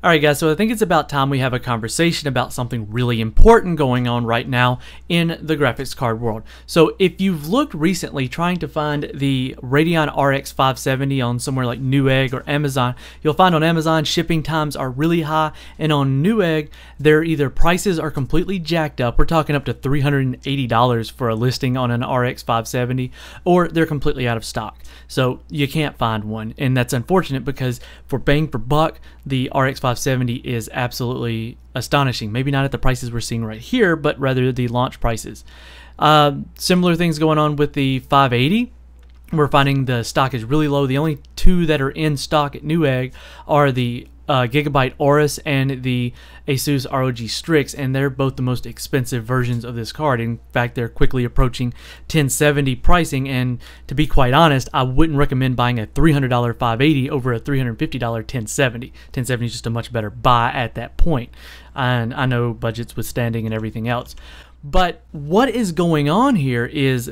Alright guys, so I think it's about time we have a conversation about something really important going on right now in the graphics card world. So if you've looked recently trying to find the Radeon RX 570 on somewhere like Newegg or Amazon, you'll find on Amazon shipping times are really high, and on Newegg their either prices are completely jacked up, we're talking up to $380 for a listing on an RX 570, or they're completely out of stock. So you can't find one, and that's unfortunate because for bang for buck, the RX 570 is absolutely astonishing. Maybe not at the prices we're seeing right here, but rather the launch prices. Similar things going on with the 580. We're finding the stock is really low. The only two that are in stock at Newegg are the Gigabyte Aorus and the Asus ROG Strix, and they're both the most expensive versions of this card. In fact, they're quickly approaching 1070 pricing, and to be quite honest, I wouldn't recommend buying a $300 580 over a $350 1070. 1070 is just a much better buy at that point, and I know budgets withstanding and everything else. But what is going on here is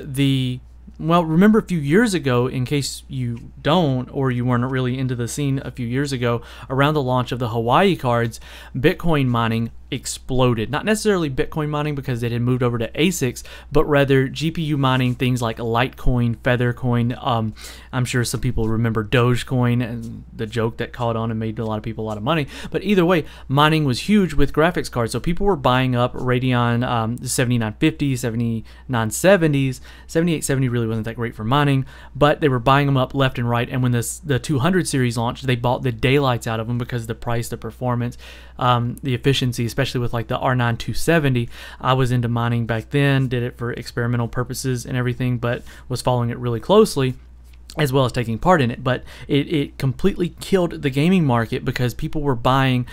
well, remember a few years ago, in case you don't or you weren't really into the scene a few years ago, around the launch of the Hawaii cards, Bitcoin mining exploded. Not necessarily Bitcoin mining because it had moved over to ASICs, but rather GPU mining, things like Litecoin, Feathercoin. I'm sure some people remember Dogecoin and the joke that caught on and made a lot of people a lot of money. But either way, mining was huge with graphics cards. So people were buying up Radeon 7950s, 7970s. 7870 really wasn't that great for mining, but they were buying them up left and right. And when the 200 series launched, they bought the daylights out of them because of the price, the performance, the efficiency, especially with like the R9 270. I was into mining back then, did it for experimental purposes and everything, but was following it really closely as well as taking part in it. But it completely killed the gaming market because people were buying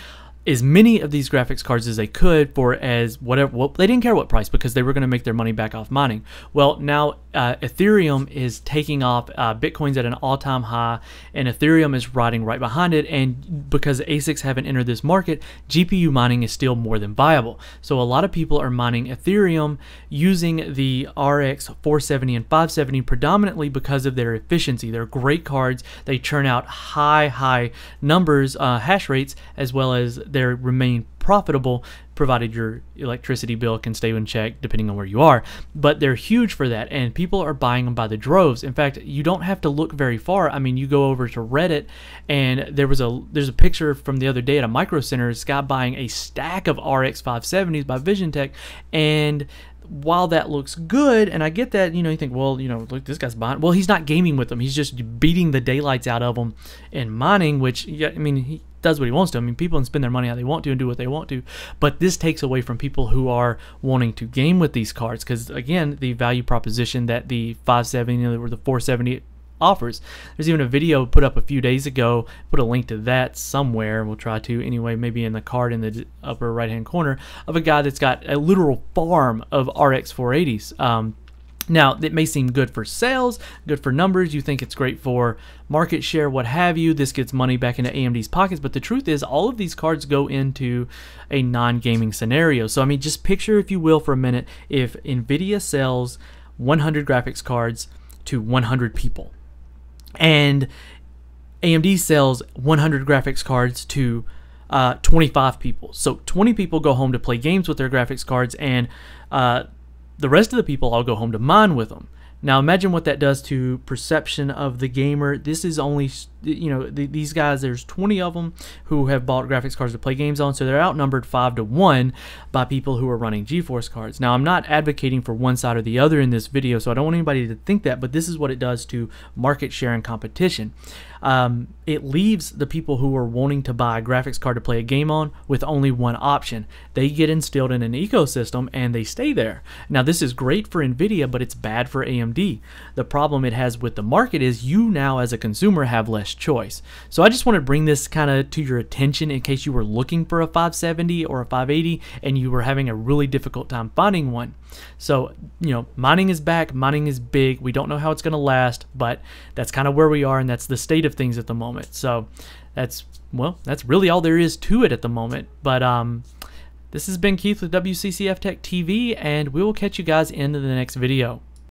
as many of these graphics cards as they could for as whatever. Well, they didn't care what price because they were going to make their money back off mining. Well, now Ethereum is taking off. Bitcoin's at an all-time high, and Ethereum is riding right behind it. And because ASICs haven't entered this market, GPU mining is still more than viable. So a lot of people are mining Ethereum using the RX 470 and 570 predominantly because of their efficiency. They're great cards. They churn out high numbers, hash rates, as well as they remain profitable provided your electricity bill can stay in check depending on where you are. But they're huge for that, and people are buying them by the droves. In fact, you don't have to look very far. I mean, you go over to Reddit, and there's a picture from the other day at a micro center, this guy buying a stack of RX 570s by VisionTech, and while that looks good, and I get that, you think, well, look, this guy's buying. Well, he's not gaming with them. He's just beating the daylights out of them and mining, which, yeah, I mean, he does what he wants to. I mean, people can spend their money how they want to and do what they want to, but this takes away from people who are wanting to game with these cards because, again, the value proposition that the 570 or the 470 offers. There's even a video put up a few days ago, put a link to that somewhere, we'll try to anyway, maybe in the card in the upper right hand corner, of a guy that's got a literal farm of RX 480s. Now, it may seem good for sales, good for numbers, you think it's great for market share, what have you, this gets money back into AMD's pockets, but the truth is all of these cards go into a non-gaming scenario. So, I mean, just picture, if you will, for a minute, if NVIDIA sells 100 graphics cards to 100 people, and AMD sells 100 graphics cards to 25 people. So 20 people go home to play games with their graphics cards, and the rest of the people all go home to mine with them. Now imagine what that does to perception of the gamer. This is only, these guys, there's 20 of them who have bought graphics cards to play games on, so they're outnumbered 5 to 1 by people who are running GeForce cards. Now I'm not advocating for one side or the other in this video, so I don't want anybody to think that, but this is what it does to market share and competition. It leaves the people who are wanting to buy a graphics card to play a game on with only one option. They get instilled in an ecosystem and they stay there. Now this is great for NVIDIA, but it's bad for AMD. The problem it has with the market is you now as a consumer have less choice. So I just want to bring this kind of to your attention in case you were looking for a 570 or a 580 and you were having a really difficult time finding one. So, mining is back, mining is big. We don't know how it's going to last, but that's kind of where we are, and that's the state of things at the moment. So that's really all there is to it at the moment. But this has been Keith with WCCF Tech TV, and we will catch you guys in the next video.